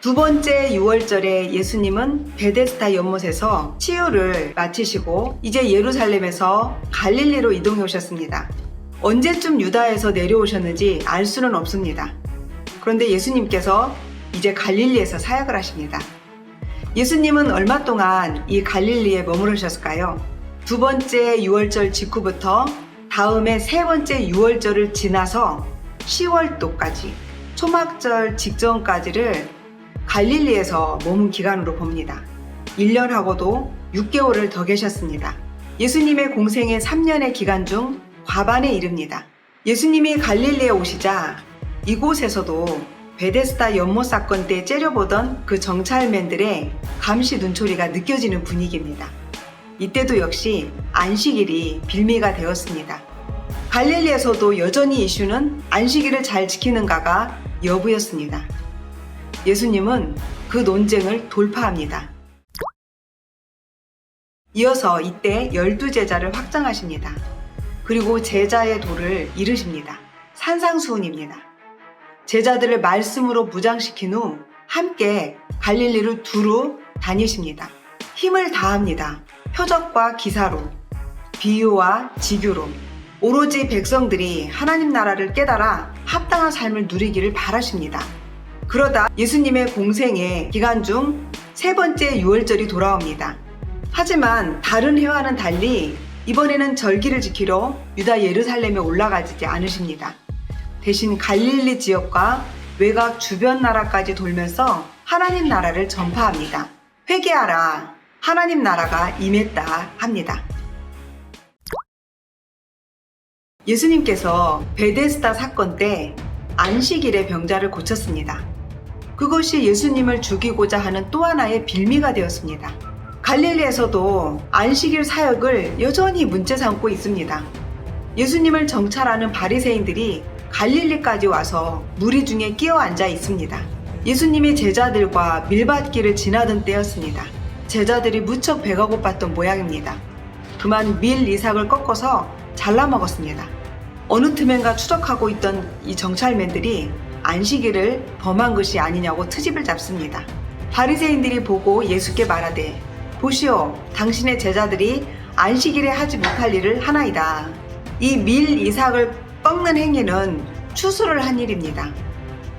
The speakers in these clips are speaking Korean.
두 번째 유월절에 예수님은 베데스다 연못에서 치유를 마치시고 이제 예루살렘에서 갈릴리로 이동해 오셨습니다. 언제쯤 유다에서 내려오셨는지 알 수는 없습니다. 그런데 예수님께서 이제 갈릴리에서 사역을 하십니다. 예수님은 얼마 동안 이 갈릴리에 머무르셨을까요? 두 번째 유월절 직후부터 다음에 세 번째 유월절을 지나서 10월도까지 초막절 직전까지를 갈릴리에서 머문 기간으로 봅니다. 1년하고도 6개월을 더 계셨습니다. 예수님의 공생의 3년의 기간 중 과반에 이릅니다. 예수님이 갈릴리에 오시자 이곳에서도 베데스다 연못 사건 때 째려보던 그 정찰맨들의 감시 눈초리가 느껴지는 분위기입니다. 이때도 역시 안식일이 빌미가 되었습니다. 갈릴리에서도 여전히 이슈는 안식일을 잘 지키는가가 여부였습니다. 예수님은 그 논쟁을 돌파합니다. 이어서 이때 12제자를 확장하십니다. 그리고 제자의 도를 이루십니다. 산상수훈입니다. 제자들을 말씀으로 무장시킨 후 함께 갈릴리를 두루 다니십니다. 힘을 다합니다. 표적과 기사로, 비유와 지교로 오로지 백성들이 하나님 나라를 깨달아 합당한 삶을 누리기를 바라십니다. 그러다 예수님의 공생의 기간 중 세 번째 유월절이 돌아옵니다. 하지만 다른 해와는 달리 이번에는 절기를 지키러 유다 예루살렘에 올라가지 않으십니다. 대신 갈릴리 지역과 외곽 주변 나라까지 돌면서 하나님 나라를 전파합니다. 회개하라, 하나님 나라가 임했다 합니다. 예수님께서 베데스다 사건 때 안식일에 병자를 고쳤습니다. 그것이 예수님을 죽이고자 하는 또 하나의 빌미가 되었습니다. 갈릴리에서도 안식일 사역을 여전히 문제 삼고 있습니다. 예수님을 정찰하는 바리새인들이 갈릴리까지 와서 무리 중에 끼어 앉아 있습니다. 예수님이 제자들과 밀밭길을 지나던 때였습니다. 제자들이 무척 배가 고팠던 모양입니다. 그만 밀 이삭을 꺾어서 잘라 먹었습니다. 어느 틈엔가 추적하고 있던 이 정찰맨들이 안식일을 범한 것이 아니냐고 트집을 잡습니다. 바리새인들이 보고 예수께 말하되 보시오, 당신의 제자들이 안식일에 하지 못할 일을 하나이다. 이 밀 이삭을 꺾는 행위는 추수를 한 일입니다.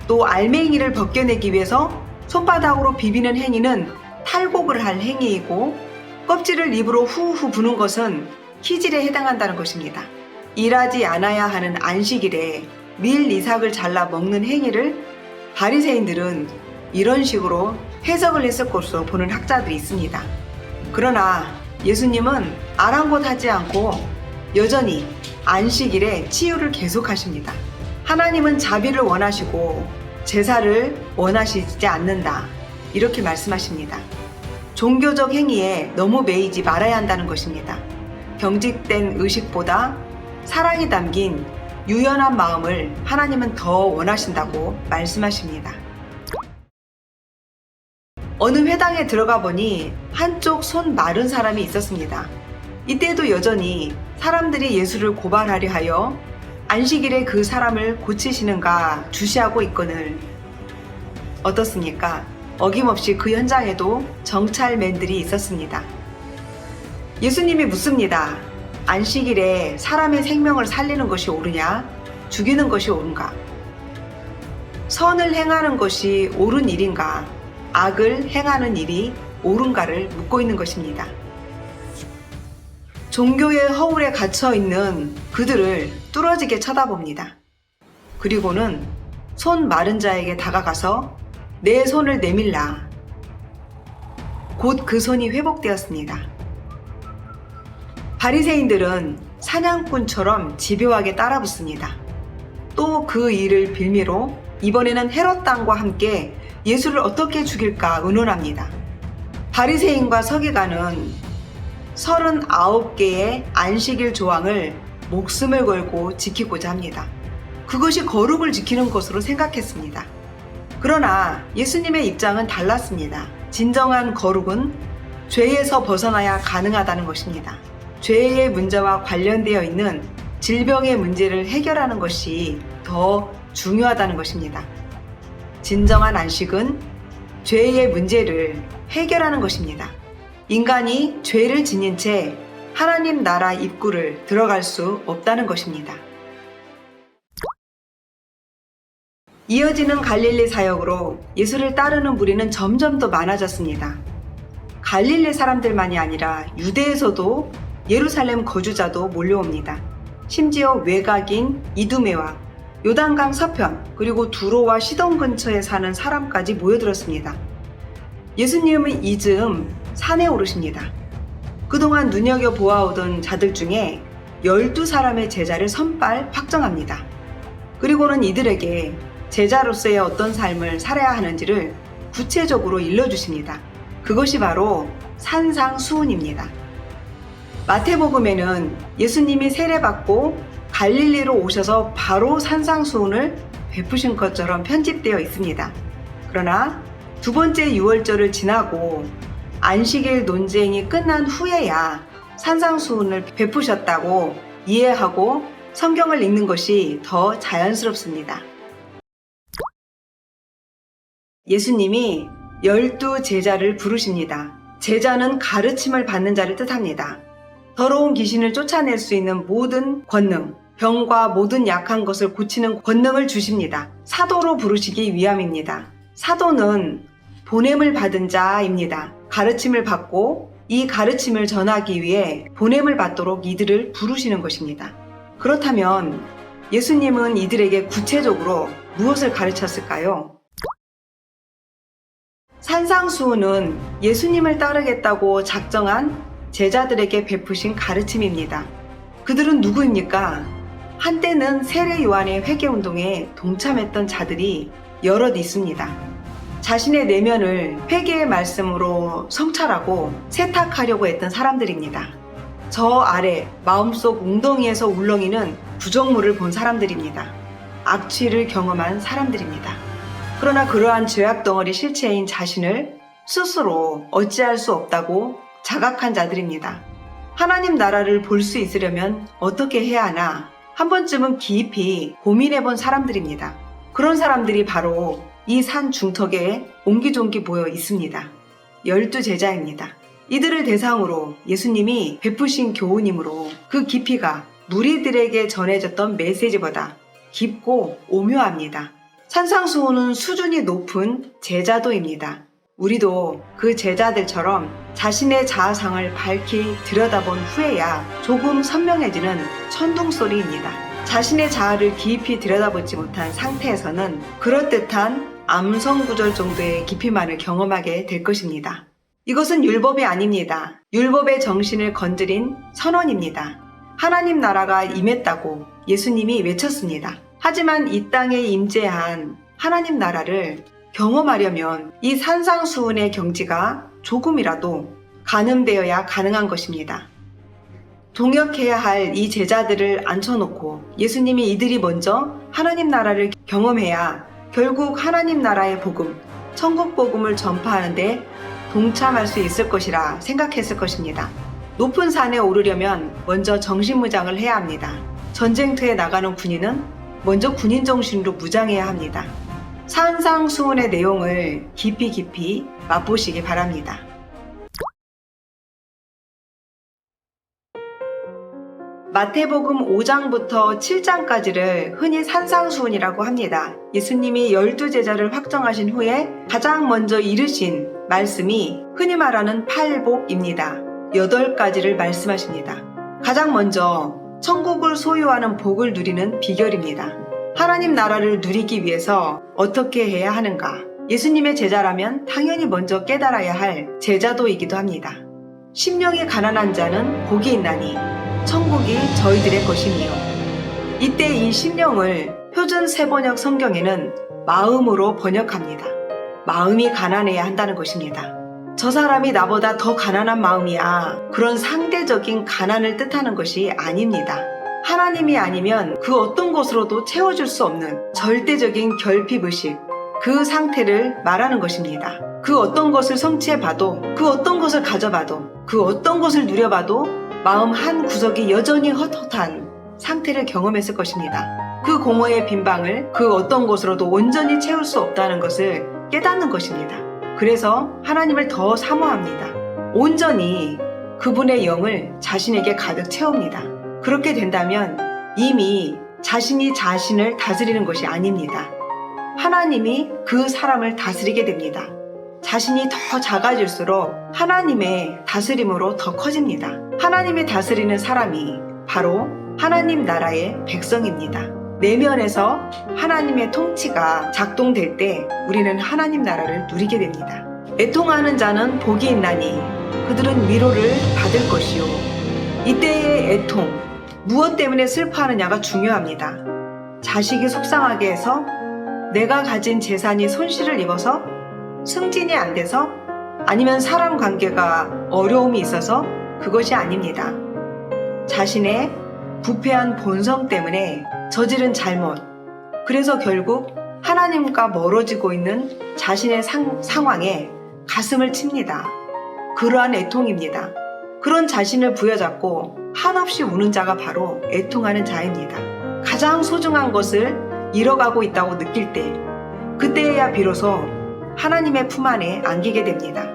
또 알맹이를 벗겨내기 위해서 손바닥으로 비비는 행위는 탈곡을 할 행위이고 껍질을 입으로 후후 부는 것은 키질에 해당한다는 것입니다. 일하지 않아야 하는 안식일에 밀 이삭을 잘라 먹는 행위를 바리새인들은 이런 식으로 해석을 했을 것으로 보는 학자들이 있습니다. 그러나 예수님은 아랑곳하지 않고 여전히 안식일에 치유를 계속하십니다. 하나님은 자비를 원하시고 제사를 원하시지 않는다. 이렇게 말씀하십니다. 종교적 행위에 너무 매이지 말아야 한다는 것입니다. 경직된 의식보다 사랑이 담긴 유연한 마음을 하나님은 더 원하신다고 말씀하십니다. 어느 회당에 들어가 보니 한쪽 손 마른 사람이 있었습니다. 이때도 여전히 사람들이 예수를 고발하려 하여 안식일에 그 사람을 고치시는가 주시하고 있거늘 어떻습니까? 어김없이 그 현장에도 정찰맨들이 있었습니다. 예수님이 묻습니다. 안식일에 사람의 생명을 살리는 것이 옳으냐? 죽이는 것이 옳은가? 선을 행하는 것이 옳은 일인가? 악을 행하는 일이 옳은가를 묻고 있는 것입니다. 종교의 허울에 갇혀 있는 그들을 뚫어지게 쳐다봅니다. 그리고는 손 마른 자에게 다가가서 내 손을 내밀라. 곧 그 손이 회복되었습니다. 바리새인들은 사냥꾼처럼 집요하게 따라붙습니다. 또 그 일을 빌미로 이번에는 헤롯 당과 함께 예수를 어떻게 죽일까 의논합니다. 바리새인과 서기관은 39개의 안식일 조항을 목숨을 걸고 지키고자 합니다. 그것이 거룩을 지키는 것으로 생각했습니다. 그러나 예수님의 입장은 달랐습니다. 진정한 거룩은 죄에서 벗어나야 가능하다는 것입니다. 죄의 문제와 관련되어 있는 질병의 문제를 해결하는 것이 더 중요하다는 것입니다. 진정한 안식은 죄의 문제를 해결하는 것입니다. 인간이 죄를 지닌 채 하나님 나라 입구를 들어갈 수 없다는 것입니다. 이어지는 갈릴리 사역으로 예수를 따르는 무리는 점점 더 많아졌습니다. 갈릴리 사람들만이 아니라 유대에서도 예루살렘 거주자도 몰려옵니다. 심지어 외곽인 이두메와 요단강 서편 그리고 두로와 시돈 근처에 사는 사람까지 모여들었습니다. 예수님은 이 즈음 산에 오르십니다. 그동안 눈여겨보아오던 자들 중에 12사람의 제자를 선발 확정합니다. 그리고는 이들에게 제자로서의 어떤 삶을 살아야 하는지를 구체적으로 일러주십니다. 그것이 바로 산상수훈입니다. 마태복음에는 예수님이 세례받고 갈릴리로 오셔서 바로 산상수훈을 베푸신 것처럼 편집되어 있습니다. 그러나 두 번째 유월절을 지나고 안식일 논쟁이 끝난 후에야 산상수훈을 베푸셨다고 이해하고 성경을 읽는 것이 더 자연스럽습니다. 예수님이 12제자를 부르십니다. 제자는 가르침을 받는 자를 뜻합니다. 더러운 귀신을 쫓아낼 수 있는 모든 권능, 병과 모든 약한 것을 고치는 권능을 주십니다. 사도로 부르시기 위함입니다. 사도는 보냄을 받은 자입니다. 가르침을 받고 이 가르침을 전하기 위해 보냄을 받도록 이들을 부르시는 것입니다. 그렇다면 예수님은 이들에게 구체적으로 무엇을 가르쳤을까요? 산상수훈은 예수님을 따르겠다고 작정한 제자들에게 베푸신 가르침입니다. 그들은 누구입니까? 한때는 세례 요한의 회개운동에 동참했던 자들이 여럿 있습니다. 자신의 내면을 회개의 말씀으로 성찰하고 세탁하려고 했던 사람들입니다. 저 아래 마음속 웅덩이에서 울렁이는 부정물을 본 사람들입니다. 악취를 경험한 사람들입니다. 그러나 그러한 죄악 덩어리 실체인 자신을 스스로 어찌할 수 없다고 자각한 자들입니다. 하나님 나라를 볼 수 있으려면 어떻게 해야 하나 한 번쯤은 깊이 고민해 본 사람들입니다. 그런 사람들이 바로 이 산 중턱에 옹기종기 모여 있습니다. 12제자입니다. 이들을 대상으로 예수님이 베푸신 교훈이므로 그 깊이가 무리들에게 전해졌던 메시지보다 깊고 오묘합니다. 산상수훈은 수준이 높은 제자도입니다. 우리도 그 제자들처럼 자신의 자아상을 밝히 들여다본 후에야 조금 선명해지는 천둥소리입니다. 자신의 자아를 깊이 들여다보지 못한 상태에서는 그럴듯한 암성구절 정도의 깊이만을 경험하게 될 것입니다. 이것은 율법이 아닙니다. 율법의 정신을 건드린 선언입니다. 하나님 나라가 임했다고 예수님이 외쳤습니다. 하지만 이 땅에 임재한 하나님 나라를 경험하려면 이 산상수훈의 경지가 조금이라도 가늠되어야 가능한 것입니다. 동역해야 할 이 제자들을 앉혀놓고 예수님이 이들이 먼저 하나님 나라를 경험해야 결국 하나님 나라의 복음, 천국 복음을 전파하는데 동참할 수 있을 것이라 생각했을 것입니다. 높은 산에 오르려면 먼저 정신무장을 해야 합니다. 전쟁터에 나가는 군인은 먼저 군인 정신으로 무장해야 합니다. 산상수훈의 내용을 깊이 맛보시기 바랍니다. 마태복음 5장부터 7장까지를 흔히 산상수훈이라고 합니다. 예수님이 12제자를 확정하신 후에 가장 먼저 이르신 말씀이 흔히 말하는 팔복입니다. 8가지를 말씀하십니다. 가장 먼저 천국을 소유하는 복을 누리는 비결입니다. 하나님 나라를 누리기 위해서 어떻게 해야 하는가? 예수님의 제자라면 당연히 먼저 깨달아야 할 제자도이기도 합니다. 심령이 가난한 자는 복이 있나니 천국이 저희들의 것이니요. 이때 이 심령을 표준 세번역 성경에는 마음으로 번역합니다. 마음이 가난해야 한다는 것입니다. 저 사람이 나보다 더 가난한 마음이야. 그런 상대적인 가난을 뜻하는 것이 아닙니다. 하나님이 아니면 그 어떤 것으로도 채워줄 수 없는 절대적인 결핍의식, 그 상태를 말하는 것입니다. 그 어떤 것을 성취해봐도, 그 어떤 것을 가져봐도, 그 어떤 것을 누려봐도 마음 한 구석이 여전히 헛헛한 상태를 경험했을 것입니다. 그 공허의 빈방을 그 어떤 것으로도 온전히 채울 수 없다는 것을 깨닫는 것입니다. 그래서 하나님을 더 사모합니다. 온전히 그분의 영을 자신에게 가득 채웁니다. 그렇게 된다면 이미 자신이 자신을 다스리는 것이 아닙니다. 하나님이 그 사람을 다스리게 됩니다. 자신이 더 작아질수록 하나님의 다스림으로 더 커집니다. 하나님이 다스리는 사람이 바로 하나님 나라의 백성입니다. 내면에서 하나님의 통치가 작동될 때 우리는 하나님 나라를 누리게 됩니다. 애통하는 자는 복이 있나니 그들은 위로를 받을 것이요. 이때의 애통, 무엇 때문에 슬퍼하느냐가 중요합니다. 자식이 속상하게 해서, 내가 가진 재산이 손실을 입어서, 승진이 안 돼서, 아니면 사람 관계가 어려움이 있어서 그것이 아닙니다. 자신의 부패한 본성 때문에 저지른 잘못, 그래서 결국 하나님과 멀어지고 있는 자신의 상황에 가슴을 칩니다. 그러한 애통입니다. 그런 자신을 부여잡고 한없이 우는 자가 바로 애통하는 자입니다. 가장 소중한 것을 잃어가고 있다고 느낄 때, 그때야 비로소 하나님의 품 안에 안기게 됩니다.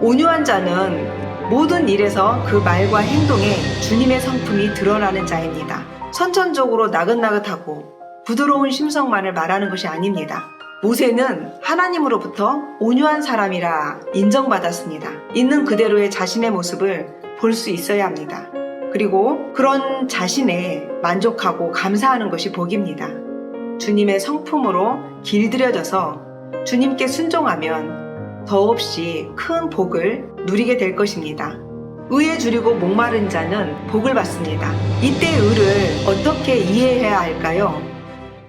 온유한 자는 모든 일에서 그 말과 행동에 주님의 성품이 드러나는 자입니다. 선천적으로 나긋나긋하고 부드러운 심성만을 말하는 것이 아닙니다. 모세는 하나님으로부터 온유한 사람이라 인정받았습니다. 있는 그대로의 자신의 모습을 볼 수 있어야 합니다. 그리고 그런 자신에 만족하고 감사하는 것이 복입니다. 주님의 성품으로 길들여져서 주님께 순종하면 더없이 큰 복을 누리게 될 것입니다. 의에 줄이고 목마른 자는 복을 받습니다. 이때 의를 어떻게 이해해야 할까요?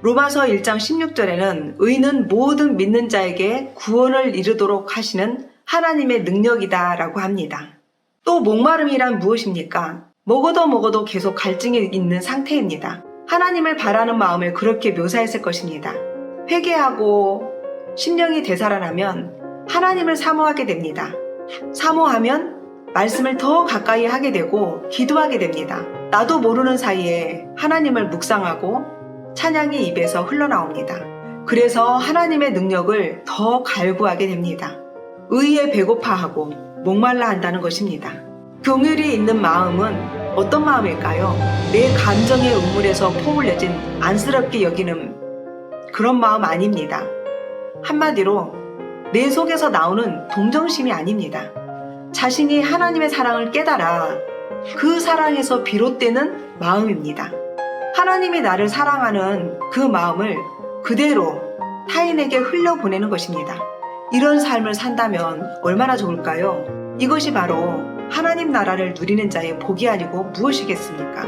로마서 1장 16절에는 의는 모든 믿는 자에게 구원을 이루도록 하시는 하나님의 능력이다 라고 합니다. 또 목마름이란 무엇입니까? 먹어도 계속 갈증이 있는 상태입니다. 하나님을 바라는 마음을 그렇게 묘사했을 것입니다. 회개하고 심령이 되살아나면 하나님을 사모하게 됩니다. 사모하면 말씀을 더 가까이 하게 되고 기도하게 됩니다. 나도 모르는 사이에 하나님을 묵상하고 찬양이 입에서 흘러나옵니다. 그래서 하나님의 능력을 더 갈구하게 됩니다. 의에 배고파하고 목말라 한다는 것입니다. 긍휼이 있는 마음은 어떤 마음일까요? 내 감정의 우물에서 포물려진 안쓰럽게 여기는 그런 마음 아닙니다. 한마디로 내 속에서 나오는 동정심이 아닙니다. 자신이 하나님의 사랑을 깨달아 그 사랑에서 비롯되는 마음입니다. 하나님이 나를 사랑하는 그 마음을 그대로 타인에게 흘려보내는 것입니다. 이런 삶을 산다면 얼마나 좋을까요? 이것이 바로 하나님 나라를 누리는 자의 복이 아니고 무엇이겠습니까?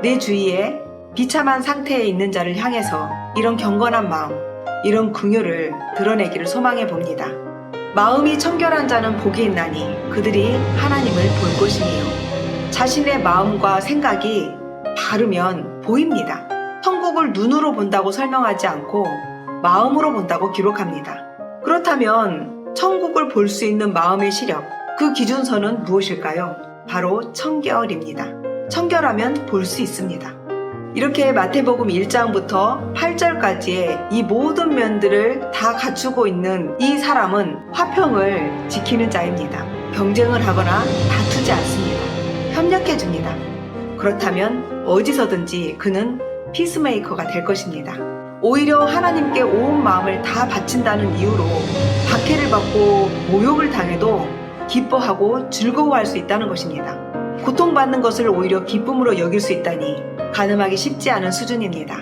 내 주위에 비참한 상태에 있는 자를 향해서 이런 경건한 마음, 이런 긍휼을 드러내기를 소망해 봅니다. 마음이 청결한 자는 복이 있나니 그들이 하나님을 볼 것이니요. 자신의 마음과 생각이 바르면 보입니다. 천국을 눈으로 본다고 설명하지 않고 마음으로 본다고 기록합니다. 그렇다면 천국을 볼 수 있는 마음의 시력, 그 기준선은 무엇일까요? 바로 청결입니다. 청결하면 볼 수 있습니다. 이렇게 마태복음 1장부터 8절까지의 이 모든 면들을 다 갖추고 있는 이 사람은 화평을 지키는 자입니다. 경쟁을 하거나 다투지 않습니다. 협력해 줍니다. 그렇다면 어디서든지 그는 피스메이커가 될 것입니다. 오히려 하나님께 온 마음을 다 바친다는 이유로 박해를 받고 모욕을 당해도 기뻐하고 즐거워할 수 있다는 것입니다. 고통받는 것을 오히려 기쁨으로 여길 수 있다니 가늠하기 쉽지 않은 수준입니다.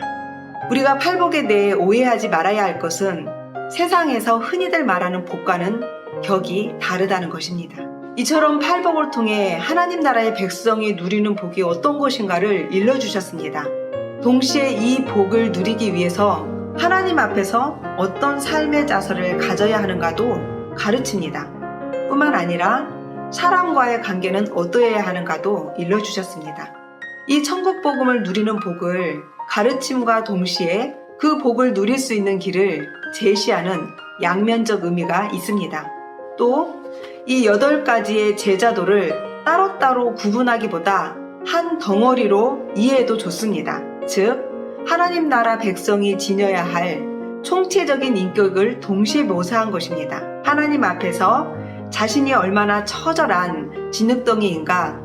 우리가 팔복에 대해 오해하지 말아야 할 것은 세상에서 흔히들 말하는 복과는 격이 다르다는 것입니다. 이처럼 팔복을 통해 하나님 나라의 백성이 누리는 복이 어떤 것인가를 일러주셨습니다. 동시에 이 복을 누리기 위해서 하나님 앞에서 어떤 삶의 자세를 가져야 하는가도 가르칩니다. 뿐만 아니라 사람과의 관계는 어떠해야 하는가도 일러주셨습니다. 이 천국 복음을 누리는 복을 가르침과 동시에 그 복을 누릴 수 있는 길을 제시하는 양면적 의미가 있습니다. 또 이 8가지의 제자도를 따로따로 구분하기보다 한 덩어리로 이해해도 좋습니다. 즉 하나님 나라 백성이 지녀야 할 총체적인 인격을 동시에 묘사한 것입니다. 하나님 앞에서 자신이 얼마나 처절한 진흙덩이인가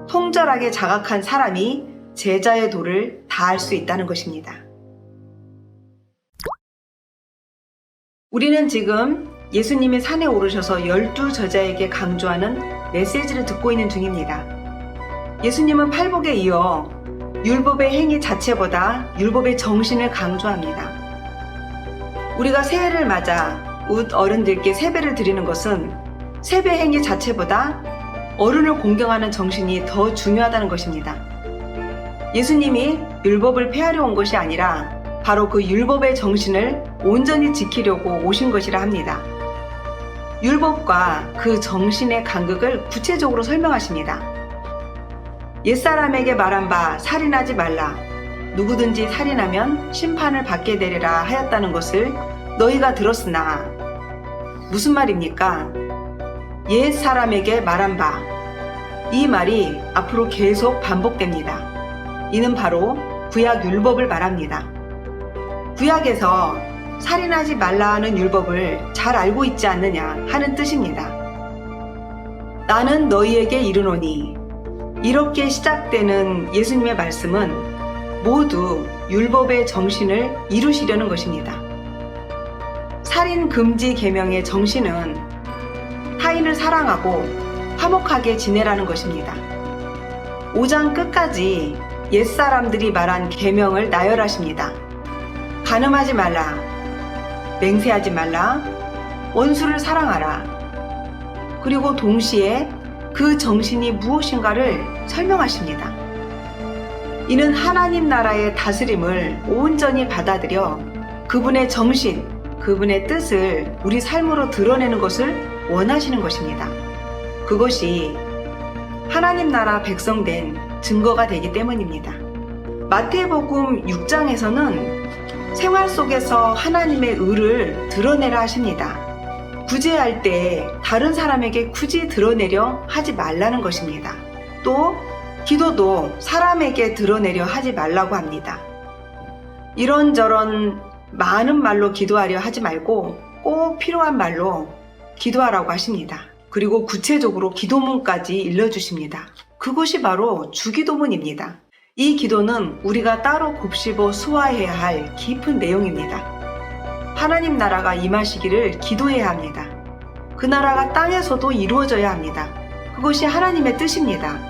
통절하게 자각한 사람이 제자의 도를 다할 수 있다는 것입니다. 우리는 지금 예수님이 산에 오르셔서 12저자에게 강조하는 메시지를 듣고 있는 중입니다. 예수님은 팔복에 이어 율법의 행위 자체보다 율법의 정신을 강조합니다. 우리가 새해를 맞아 웃 어른들께 세배를 드리는 것은 세배 행위 자체보다 어른을 공경하는 정신이 더 중요하다는 것입니다. 예수님이 율법을 폐하려 온 것이 아니라 바로 그 율법의 정신을 온전히 지키려고 오신 것이라 합니다. 율법과 그 정신의 간극을 구체적으로 설명하십니다. 옛사람에게 말한 바 살인하지 말라. 누구든지 살인하면 심판을 받게 되리라 하였다는 것을 너희가 들었으나 무슨 말입니까? 옛사람에게 말한 바. 이 말이 앞으로 계속 반복됩니다. 이는 바로 구약 율법을 말합니다. 구약에서 살인하지 말라 하는 율법을 잘 알고 있지 않느냐 하는 뜻입니다. 나는 너희에게 이르노니 이렇게 시작되는 예수님의 말씀은 모두 율법의 정신을 이루시려는 것입니다. 살인 금지 계명의 정신은 타인을 사랑하고 화목하게 지내라는 것입니다. 5장 끝까지 옛사람들이 말한 계명을 나열하십니다. 간음하지 말라, 맹세하지 말라, 원수를 사랑하라. 그리고 동시에 그 정신이 무엇인가를 설명하십니다. 이는 하나님 나라의 다스림을 온전히 받아들여 그분의 정신, 그분의 뜻을 우리 삶으로 드러내는 것을 원하시는 것입니다. 그것이 하나님 나라 백성된 증거가 되기 때문입니다. 마태복음 6장에서는 생활 속에서 하나님의 의를 드러내라 하십니다. 구제할 때 다른 사람에게 굳이 드러내려 하지 말라는 것입니다. 또 기도도 사람에게 드러내려 하지 말라고 합니다. 이런저런 많은 말로 기도하려 하지 말고 꼭 필요한 말로 기도하라고 하십니다. 그리고 구체적으로 기도문까지 일러주십니다. 그것이 바로 주기도문입니다. 이 기도는 우리가 따로 곱씹어 수화해야 할 깊은 내용입니다. 하나님 나라가 임하시기를 기도해야 합니다. 그 나라가 땅에서도 이루어져야 합니다. 그것이 하나님의 뜻입니다.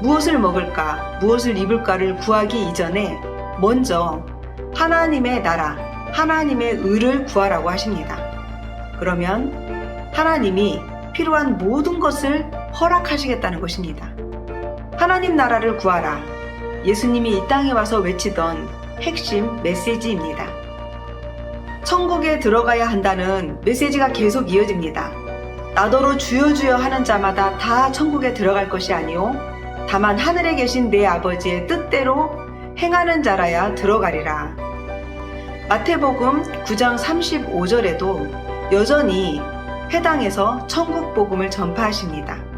무엇을 먹을까, 무엇을 입을까를 구하기 이전에 먼저 하나님의 나라, 하나님의 의를 구하라고 하십니다. 그러면 하나님이 필요한 모든 것을 허락하시겠다는 것입니다. 하나님 나라를 구하라. 예수님이 이 땅에 와서 외치던 핵심 메시지입니다. 천국에 들어가야 한다는 메시지가 계속 이어집니다. 나더러 주여 주여 하는 자마다 다 천국에 들어갈 것이 아니요 다만 하늘에 계신 내 아버지의 뜻대로 행하는 자라야 들어가리라. 마태복음 9장 35절에도 여전히 회당에서 천국 복음을 전파하십니다.